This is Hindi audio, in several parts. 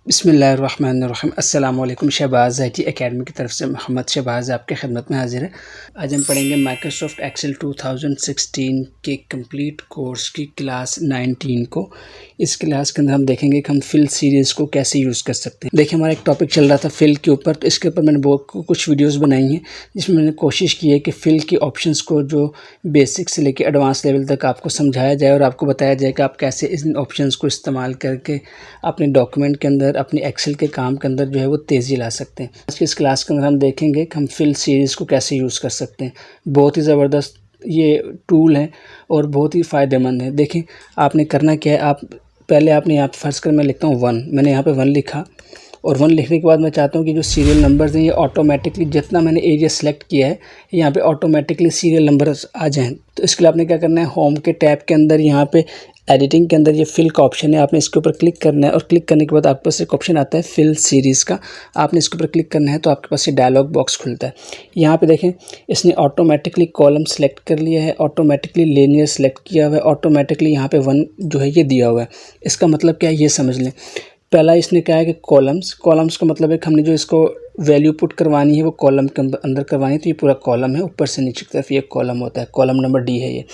बिस्मिल्लाहिर्रहमानिर्रहीम। अस्सलाम वालेकुम। शहबाज़ IT एकेडमी की तरफ से मोहम्मद शहबाज़ आपके खिदमत में हाजिर है। आज हम पढ़ेंगे माइक्रोसॉफ्ट एक्सेल 2016 के कंप्लीट कोर्स की क्लास 19 को। इस क्लास के अंदर हम देखेंगे कि हम फिल सीरीज़ को कैसे यूज़ कर सकते हैं। देखिए, हमारा एक टॉपिक चल रहा था फिल के ऊपर, तो इसके ऊपर मैंने कुछ वीडियोज़ बनाई हैं जिसमें मैंने कोशिश की है कि फिल के ऑप्शंस को जो बेसिक से लेकर एडवांस लेवल तक आपको समझाया जाए और आपको बताया जाए कि आप कैसे इन ऑप्शंस को इस्तेमाल करके अपने डॉक्यूमेंट के अंदर, अपनी एक्सेल के काम के अंदर जो है वो तेज़ी ला सकते हैं। आज की इस क्लास के अंदर हम देखेंगे कि हम फिल सीरीज़ को कैसे यूज़ कर सकते हैं। बहुत ही ज़बरदस्त ये टूल है और बहुत ही फ़ायदेमंद है। देखिए, आपने करना क्या है, आप पहले आपने यहाँ पर फर्स्ट कर मैं लिखता हूँ 1, मैंने यहाँ पे 1 लिखा और 1 लिखने के बाद मैं चाहता हूँ कि जो सीरियल नंबर्स हैं ये ऑटोमेटिकली, जितना मैंने एरिया सेलेक्ट किया है यहाँ पे ऑटोमेटिकली सीरियल नंबर्स आ जाएँ। तो इसके लिए आपने क्या करना है, होम के टैब के अंदर यहाँ पे एडिटिंग के अंदर ये फिल का ऑप्शन है, आपने इसके ऊपर क्लिक करना है और क्लिक करने के बाद आपके पास एक ऑप्शन आता है फिल सीरीज़ का। आपने इसके ऊपर क्लिक करना है तो आपके पास ये डायलॉग बॉक्स खुलता है। यहाँ पे देखें, इसने ऑटोमेटिकली कॉलम सेलेक्ट कर लिया है, ऑटोमेटिकली लीनियर सेलेक्ट किया हुआ है, ऑटोमेटिकली यहाँ पे 1 जो है ये दिया हुआ है। इसका मतलब क्या है ये समझ लें। पहला इसने क्या है कि कॉलम्स का मतलब है कि हमने जो इसको वैल्यू पुट करवानी है वो कॉलम के अंदर करवानी है, तो ये पूरा कॉलम है, ऊपर से नीचे की तरफ ये कॉलम होता है, कॉलम नंबर D है ये।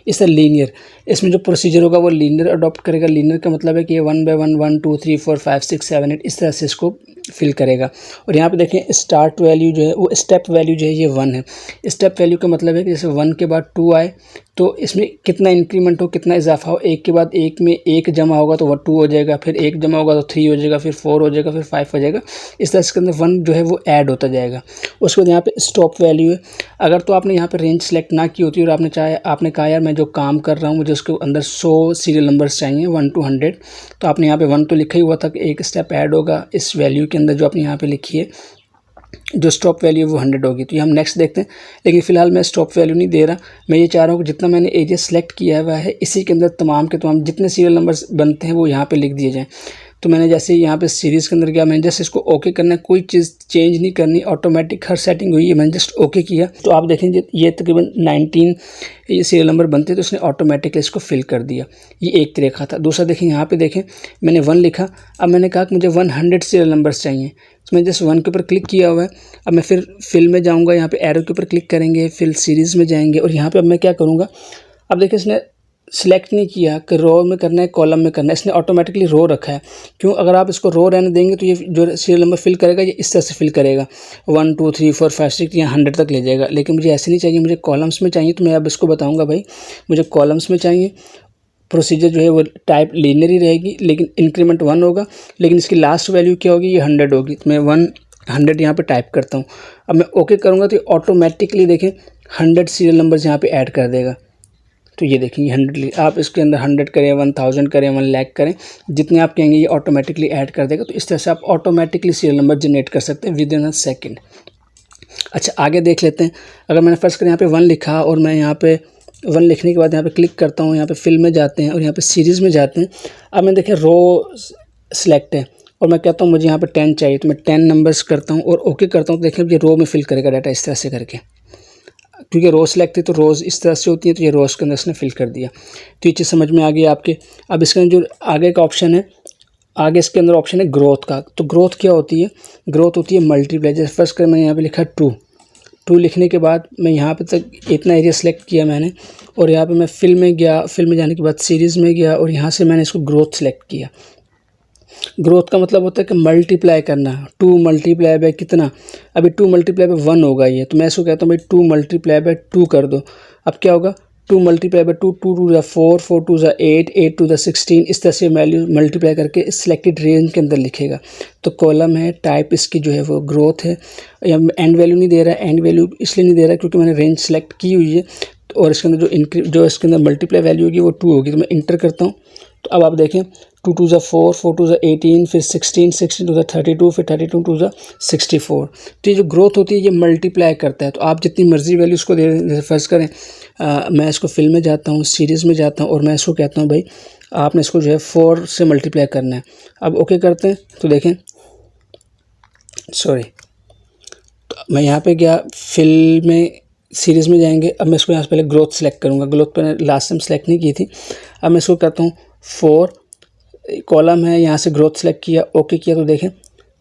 इस तरह लीनियर, इसमें जो प्रोसीजर होगा वो लीनियर अडॉप्ट करेगा। लीनियर का मतलब है कि ये 1 बाय 1 1 2 3 4 5 6 7 8 इस तरह से इसको फिल करेगा। और यहाँ पे देखें, स्टार्ट वैल्यू जो है वो स्टेप वैल्यू जो है ये 1 है। स्टेप वैल्यू का मतलब है कि जैसे 1 के बाद 2 आए तो इसमें कितना इंक्रीमेंट हो, कितना इजाफा हो। 1 के बाद 1 में 1 जमा होगा तो वह 2 हो जाएगा, फिर 1 जमा होगा तो 3 हो जाएगा, फिर 4 हो जाएगा, फिर 5 हो जाएगा। इस तरह इसके अंदर 1 जो है वो ऐड होता जाएगा। उसके बाद यहाँ पे स्टॉप वैल्यू है। अगर तो आपने यहाँ पे रेंज सेलेक्ट ना की होती और आपने कहा यार मैं जो काम कर रहा हूँ मुझे उसके अंदर 100 सीरियल नंबर्स चाहिए 1 to 100, तो आपने यहाँ पे 1 तो लिखा ही हुआ था कि एक स्टेप ऐड होगा इस वैल्यू के अंदर जो आपने यहाँ पे लिखी है, जो स्टॉप वैल्यू है वो 100 होगी। तो ये हम नेक्स्ट देखते हैं, लेकिन फ़िलहाल मैं स्टॉप वैल्यू नहीं दे रहा। मैं ये चाह रहा हूँ कि जितना मैंने एरिया सेलेक्ट किया हुआ है इसी के अंदर तमाम के तमाम जितने सीरियल नंबर्स बनते हैं वो यहाँ पे लिख दिए जाएँ। तो मैंने जैसे यहाँ पे सीरीज़ के अंदर गया, मैंने जस्ट इसको ओके करना है, कोई चीज़ चेंज नहीं करनी, ऑटोमेटिक हर सेटिंग हुई है, मैंने जस्ट ओके किया। तो आप देखेंगे ये तकरीबन 19 ये सीरियल नंबर बनते हैं, तो इसने ऑटोमेटिकली इसको फिल कर दिया। ये एक तरीका था। दूसरा देखें, यहाँ पे देखें मैंने 1 लिखा, अब मैंने कहा कि मुझे 100 सीरियल नंबर्स चाहिए, तो मैंने जस्ट 1 के ऊपर क्लिक किया हुआ है। अब मैं फिर फिल में जाऊँगा, यहाँ पे एरो के ऊपर क्लिक करेंगे, फिल सीरीज़ में जाएंगे और यहाँ पर अब मैं क्या करूँगा, अब देखिए इसने सिलेक्ट नहीं किया कि रो में करना है कॉलम में करना है, इसने ऑटोमेटिकली रो रखा है। क्यों, अगर आप इसको रो रहने देंगे तो ये जो सीरियल नंबर फिल करेगा ये इस तरह से फिल करेगा 1 2 3 4 5 6 या 100 तक ले जाएगा। लेकिन मुझे ऐसे नहीं चाहिए, मुझे कॉलम्स में चाहिए। तो मैं अब इसको बताऊंगा भाई मुझे कॉलम्स में चाहिए। प्रोसीजर जो है वो टाइप लीनियर ही रहेगी, लेकिन इंक्रीमेंट 1 होगा, लेकिन इसकी लास्ट वैल्यू क्या होगी, ये 100 होगी। तो मैं 100 यहाँ पर टाइप करता हूँ। अब मैं ओके करूँगा तो ऑटोमेटिकली देखें 100 सीरियल नंबर्स यहाँ पर ऐड कर देगा। तो ये देखेंगे 100, आप इसके अंदर 100 करें, 1000 करें, 1 लाख करें, जितने आप कहेंगे ये ऑटोमेटिकली ऐड कर देगा। तो इस तरह से आप ऑटोमेटिकली सीरियल नंबर जनरेट कर सकते हैं विद इन अ सेकेंड। अच्छा, आगे देख लेते हैं। अगर मैंने फर्स्ट कर यहाँ पे 1 लिखा और मैं यहाँ पे 1 लिखने के बाद यहाँ पे क्लिक करता हूँ, यहाँ पे फिल में जाते हैं और यहाँ पे सीरीज़ में जाते हैं। अब मैं देखें रो सेलेक्ट है और मैं कहता हूँ मुझे यहाँ पे 10 चाहिए, तो मैं 10 नंबर्स करता हूँ और ओके करता हूँ। तो देखें ये रो में फिल करेगा डाटा इस तरह से करके, क्योंकि रोज़ सेलेक्ट थी तो रोज़ इस तरह से होती है, तो ये रोज़ के अंदर इसने फिल कर दिया। तो ये चीज़ समझ में आ गई आपके। अब इसके अंदर जो आगे का ऑप्शन है, आगे इसके अंदर ऑप्शन है ग्रोथ का। तो ग्रोथ क्या होती है, ग्रोथ होती है मल्टीप्लाई। जैसे फर्स्ट कर मैंने यहाँ पे लिखा 2 लिखने के बाद मैं यहाँ पे तक इतना एरिया सेलेक्ट किया मैंने और यहाँ पे मैं फिल में गया, फिल में जाने के बाद सीरीज़ में गया और यहाँ से मैंने इसको ग्रोथ सेलेक्ट किया। ग्रोथ का मतलब होता है कि मल्टीप्लाई करना। 2 मल्टीप्लाई बाय कितना, अभी 2 मल्टीप्लाई बाय 1 होगा ये, तो मैं इसको कहता हूँ भाई 2 मल्टीप्लाई बाय 2 कर दो। अब क्या होगा, 2 मल्टीप्लाई बाय 2, 2 2 4 4 2 8 8 2 16, इस तरह से वैल्यू मल्टीप्लाई करके सिलेक्टेड रेंज के अंदर लिखेगा। तो कॉलम है, टाइप इसकी जो है वो ग्रोथ है। या एंड वैल्यू नहीं दे रहा है, एंड वैल्यू इसलिए नहीं दे रहा है क्योंकि मैंने रेंज सेलेक्ट की हुई है और इसके अंदर जो इसके अंदर मल्टीप्लाई वैल्यू होगी वो 2 होगी। तो मैं इंटर करता हूँ। तो अब आप देखें 2 2 4 4 2 18, फिर 16 16 2 32, फिर 32 2 64। तो ये जो ग्रोथ होती है ये मल्टीप्लाई करता है। तो आप जितनी मर्जी वैल्यू उसको दे, जैसे फर्ज करें मैं इसको फिल में जाता हूँ, सीरीज़ में जाता हूँ और मैं इसको कहता हूँ भाई आपने इसको जो है 4 से मल्टीप्लाई करना है। अब ओके करते हैं तो देखें, सॉरी, तो मैं यहाँ पे गया, फिल में सीरीज़ में जाएंगे। अब मैं इसको यहाँ से पहले ग्रोथ सेलेक्ट करूँगा, ग्रोथ पर लास्ट टाइम सेलेक्ट नहीं की थी। अब मैं इसको करता हूँ 4 कॉलम है, यहाँ से ग्रोथ सेलेक्ट किया, ओके किया तो देखें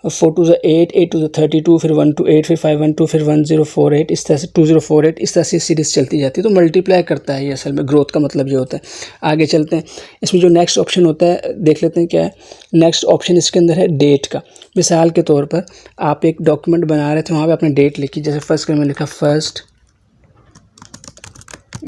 4 2 8, 8 2 32, फिर 1 2 8, फिर 5 1 2, फिर 1048, इस तरह से 2048, इस तरह से सीरीज़ चलती जाती है। तो मल्टीप्लाई करता है ये, असल में ग्रोथ का मतलब ये होता है। आगे चलते हैं, इसमें जो नेक्स्ट ऑप्शन होता है देख लेते हैं क्या है। नेक्स्ट ऑप्शन इसके अंदर है डेट का। मिसाल के तौर पर आप एक डॉक्यूमेंट बना रहे थे, वहाँ पर आपने डेट लिखी, जैसे फर्स्ट में लिखा 1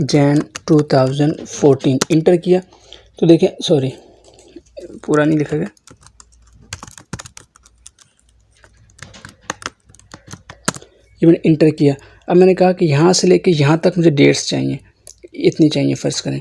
Jan 2014, इंटर किया तो देखें, सॉरी पूरा नहीं लिखा गया, ये मैंने इंटर किया। अब मैंने कहा कि यहाँ से लेके यहाँ तक मुझे डेट्स चाहिए, इतनी चाहिए फ़र्ज़ करें।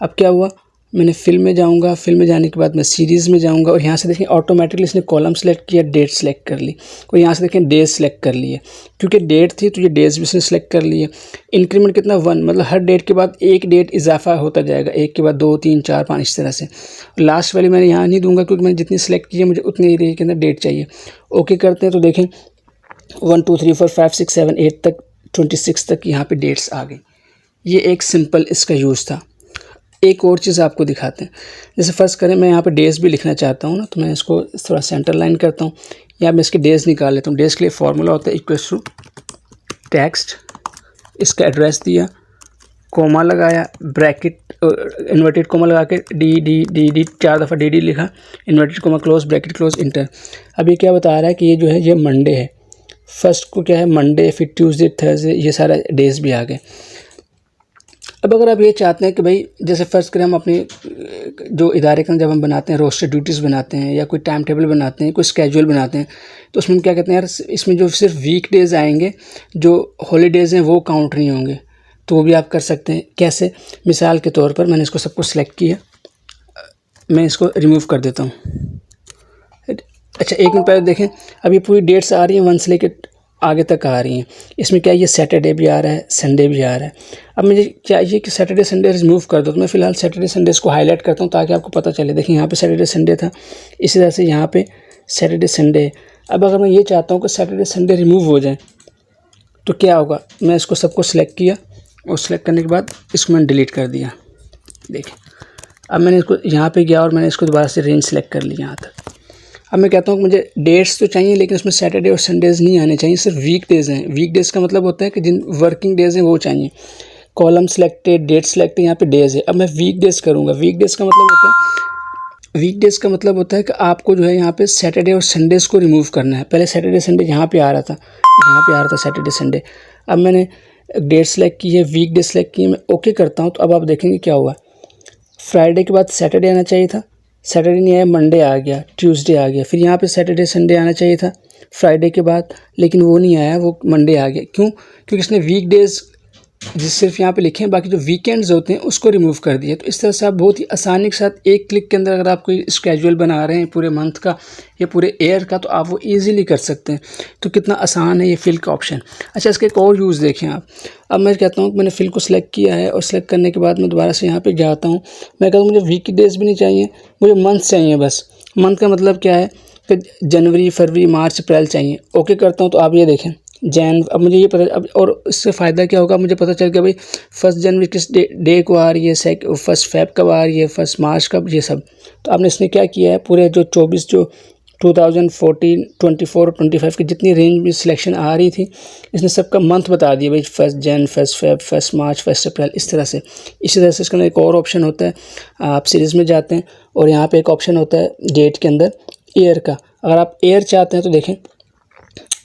अब क्या हुआ, मैंने फिल में जाऊँगा, फिल में जाने के बाद मैं सीरीज़ में जाऊँगा और यहाँ से देखें ऑटोमेटिकली इसने कॉलम सेलेक्ट किया, डेट सेलेक्ट कर ली, और यहाँ से देखें डेज सेलेक्ट कर लिए, क्योंकि डेट थी तो ये डेज भी इसने सेलेक्ट कर लिए। इंक्रीमेंट कितना 1, मतलब हर डेट के बाद एक डेट इजाफा होता जाएगा, एक के बाद 2 3 4 5 इस तरह से। लास्ट वाली मैंने यहाँ नहीं दूंगा क्योंकि मैंने जितनी सेलेक्ट की है मुझे उतनी एरिया के अंदर डेट चाहिए। ओके करते हैं तो देखें 1 2 3 4 5 6 7 8 तक 26 तक यहाँ पे डेट्स आ गई। ये एक सिंपल इसका यूज़ था। एक और चीज़ आपको दिखाते हैं, जैसे फ़र्ज़ करें मैं यहाँ पे डेज़ भी लिखना चाहता हूँ ना, तो मैं इसको थोड़ा सेंटर लाइन करता हूँ, या मैं इसके डेज़ निकाल लेता हूँ। डेज़ के लिए फार्मूला होता है इक्वल्स टू टेक्स्ट, इसका एड्रेस दिया, कोमा लगाया, ब्रैकेट इन्वर्टेड कोमा लगा के डी 4 दफ़ा डी लिखा, inverted coma close, bracket close, inter. अब ये क्या बता रहा है कि ये जो है ये मंडे है, फर्स्ट को क्या है मंडे, फिर ट्यूसडे, थर्सडे, ये सारा डेज़ भी आ गए। अब अगर आप ये चाहते हैं कि भाई जैसे फ़र्ज़ करें हम अपने जो इदारे का जब हम बनाते हैं रोस्टर ड्यूटीज़ बनाते हैं या कोई टाइम टेबल बनाते हैं, कोई स्केड्यूल बनाते हैं, तो उसमें क्या कहते हैं यार, इसमें जो सिर्फ वीक डेज़ आएंगे, जो हॉलीडेज़ हैं वो काउंट नहीं होंगे। तो वो भी आप कर सकते हैं। कैसे? मिसाल के तौर पर मैंने इसको सबको सिलेक्ट किया, मैं इसको रिमूव कर देता हूँ। अच्छा, एक मिनट पहले देखें, अब ये पूरी डेट्स आ रही हैं 1 से लेकर आगे तक आ रही हैं। इसमें क्या ये सैटरडे भी आ रहा है, संडे भी आ रहा है। अब मुझे चाहिए कि सैटरडे संडे रिमूव कर दो, तो मैं फ़िलहाल सैटरडे संडे को हाईलाइट करता हूँ ताकि आपको पता चले। देखिए यहाँ पे सैटरडे संडे था, इसी तरह से यहाँ पे सैटरडे संडे। अब अगर मैं ये चाहता हूँ कि सैटरडे संडे रिमूव हो जाए तो क्या होगा, मैं इसको सबको सिलेक्ट किया और सिलेक्ट करने के बाद इसको मैंने डिलीट कर दिया। देखिए अब मैंने इसको यहाँ पे गया और मैंने इसको दोबारा से रेंज सेलेक्ट कर ली यहाँ तक। अब मैं कहता हूँ कि मुझे डेट्स तो चाहिए लेकिन उसमें सैटरडे और संडेज़ नहीं आने चाहिए, सिर्फ वीक डेज़ हैं। वीक डेज़ का मतलब होता है कि जिन वर्किंग डेज़ हैं वो चाहिए। कॉलम सेलेक्टेड, डेट सेलेक्टेड, यहाँ पे डेज़ है। अब मैं वीक डेज़ करूँगा। वीक डेज़ का मतलब होता है कि आपको जो है यहाँ पे सैटरडे और संडेज़ को रिमूव करना है। पहले सैटरडे संडे यहाँ पे आ रहा था, सैटरडे संडे। अब मैंने डेट सेलेक्ट की है, वीक डे सेलेक्ट की है, मैं ओके करता हूँ तो अब आप देखेंगे क्या हुआ। फ्राइडे के बाद सैटरडे आना चाहिए था, सैटरडे नहीं आया, मंडे आ गया, ट्यूसडे आ गया। फिर यहाँ पे सैटरडे संडे आना चाहिए था फ्राइडे के बाद, लेकिन वो नहीं आया, वो मंडे आ गया। क्यों? क्योंकि इसने वीक डेज़ जिस सिर्फ यहाँ पे लिखे हैं, बाकी जो वीकेंड्स होते हैं उसको रिमूव कर दिया। तो इस तरह से आप बहुत ही आसानी के साथ एक क्लिक के अंदर अगर आप कोई स्केड्यूल बना रहे हैं पूरे मंथ का या पूरे ईयर का, तो आप वो इजीली कर सकते हैं। तो कितना आसान है ये फिल का ऑप्शन। अच्छा, इसका एक और यूज़ देखें आप। अब मैं कहता हूँ कि मैंने फिल को सिलेक्ट किया है और सिलेक्ट करने के बाद मैं दोबारा से यहाँ पर जाता हूँ। मैं कहता हूँ मुझे वीक डेज़ भी नहीं चाहिए, मुझे मंथ चाहिए बस। मंथ का मतलब क्या है कि जनवरी, फरवरी, मार्च, अप्रैल चाहिए। ओके करता हूँ तो आप ये देखें जैन। अब मुझे ये पता, अब और इससे फ़ायदा क्या होगा, मुझे पता चल गया भाई 1 जनवरी किस डे को आ रही है, 1 फेब कब आ रही है, 1 मार्च कब, ये सब। तो आपने इसने क्या किया है, पूरे जो 24 जो 2014, 24 और 25 की जितनी रेंज में सिलेक्शन आ रही थी, इसने सबका मंथ बता दिया भाई 1 जन, 1 फेब, 1 मार्च, 1 अप्रैल, इस तरह से। इसी तरह से इसके अंदर एक और ऑप्शन होता है, आप सीरीज़ में जाते हैं और यहाँ पे एक ऑप्शन होता है डेट के अंदर ईयर का। अगर आप ईयर चाहते हैं तो देखें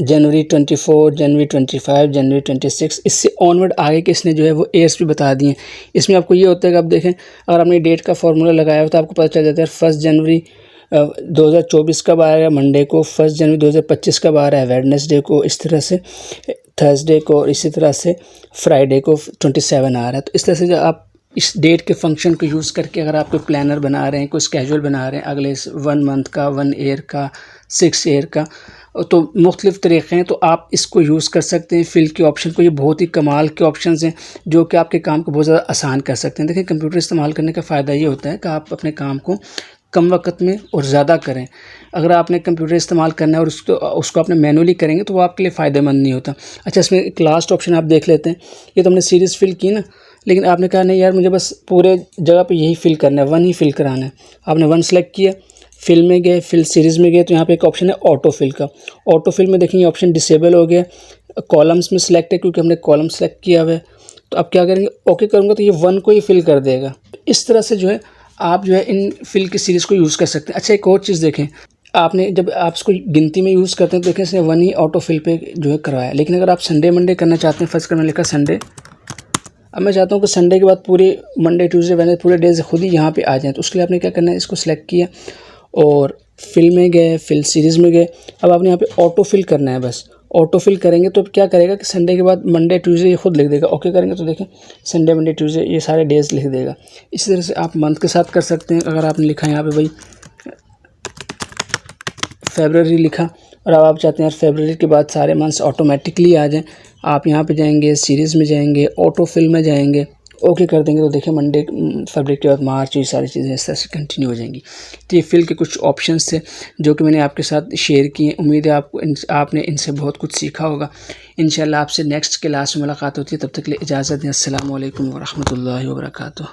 जनवरी 24, जनवरी 25, जनवरी 26, इससे ऑनवर्ड आगे के इसने जो है वो ईयर्स भी बता दिए। इसमें आपको ये होता है कि आप देखें अगर आपने डेट का फार्मूला लगाया हो तो आपको पता चल जाता है 1 जनवरी 2024 कब आ रहा है मंडे को, 1 जनवरी 2025 कब आ रहा है वेडनेसडे को, इस तरह से थर्सडे को, और इसी तरह से फ्राइडे को 27 आ रहा है। तो इस तरह से जो आप इस डेट के फंक्शन को यूज़ करके अगर आप कोई प्लानर बना रहे हैं, कोई स्केड्यूल बना रहे हैं अगले 1 मंथ का, 1 ईयर का, 6 ईयर का, तो मुख्तलिफ़ तरीक़े हैं। तो आप इसको यूज़ कर सकते हैं फिल के ऑप्शन को। ये बहुत ही कमाल के ऑप्शंस हैं जो कि आपके काम को बहुत ज़्यादा आसान कर सकते हैं। देखिए कंप्यूटर इस्तेमाल करने का फ़ायदा ये होता है कि आप अपने काम को कम वक्त में और ज़्यादा करें। अगर आपने कंप्यूटर इस्तेमाल करना है और उसको आपने मैनुअली करेंगे तो वो आपके लिए फ़ायदेमंद नहीं होता। अच्छा, इसमें एक लास्ट ऑप्शन आप देख लेते हैं। ये तो हमने सीरीज़ फिल की ना, लेकिन आपने कहा नहीं यार मुझे बस पूरे जगह पे यही फिल करना है, 1 ही फिल कराना है। आपने 1 सेलेक्ट किया, फिल में गए, फिल सीरीज़ में गए, तो यहाँ पे एक ऑप्शन है ऑटो फिल का। ऑटो फिल में देखेंगे ऑप्शन डिसेबल हो गया, कॉलम्स में सिलेक्ट है क्योंकि हमने कॉलम सेलेक्ट किया हुआ है। तो अब क्या करेंगे, ओके करूँगा तो ये 1 को ही फिल कर देगा। इस तरह से जो है आप जो है इन फिल की सीरीज़ को यूज़ कर सकते हैं। अच्छा एक और चीज़ देखें, आपने जब आप इसको गिनती में यूज़ करते हैं तो देखें इसने 1 ही ऑटो फिल पे जो है करवाया। लेकिन अगर आप संडे मंडे करना चाहते हैं, फर्स्ट मैंने लिखा संडे, अब मैं चाहता हूँ कि संडे के बाद पूरे मंडे ट्यूसडे वेडनेसडे पूरे डेज खुद ही यहाँ पे आ जाएँ। तो उसके लिए आपने क्या करना है, इसको सिलेक्ट किया और फिल में गए, फिल सीरीज़ में गए। अब आपने यहाँ पे ऑटो फिल करना है, बस ऑटो फिल करेंगे तो क्या करेगा कि संडे के बाद मंडे ट्यूसडे ये खुद लिख देगा। ओके करेंगे तो देखें संडे मंडे ट्यूसडे ये सारे डेज लिख देगा। इसी तरह से आप मंथ के साथ कर सकते हैं। अगर आपने लिखा यहाँ पे भाई फरवरी लिखा और अब आप चाहते हैं यार फरवरी के बाद सारे मंथ्स ऑटोमेटिकली आ जाएं, आप यहाँ पे जाएंगे, सीरीज़ में जाएंगे, ऑटो फिल में जाएंगे, ओके कर देंगे तो देखिए मंडे फरवरी के बाद मार्च, ये सारी चीज़ें इस तरह से कंटिन्यू हो जाएंगी। तो ये फिल के कुछ ऑप्शंस थे जो कि मैंने आपके साथ शेयर किए। उम्मीद है आपने इनसे बहुत कुछ सीखा होगा। इंशाल्लाह आपसे नेक्स्ट क्लास में मुलाकात होती है, तब तक के लिए इजाज़त दें। अस्सलामु अलैकुम व रहमतुल्लाहि व बरकातुहू।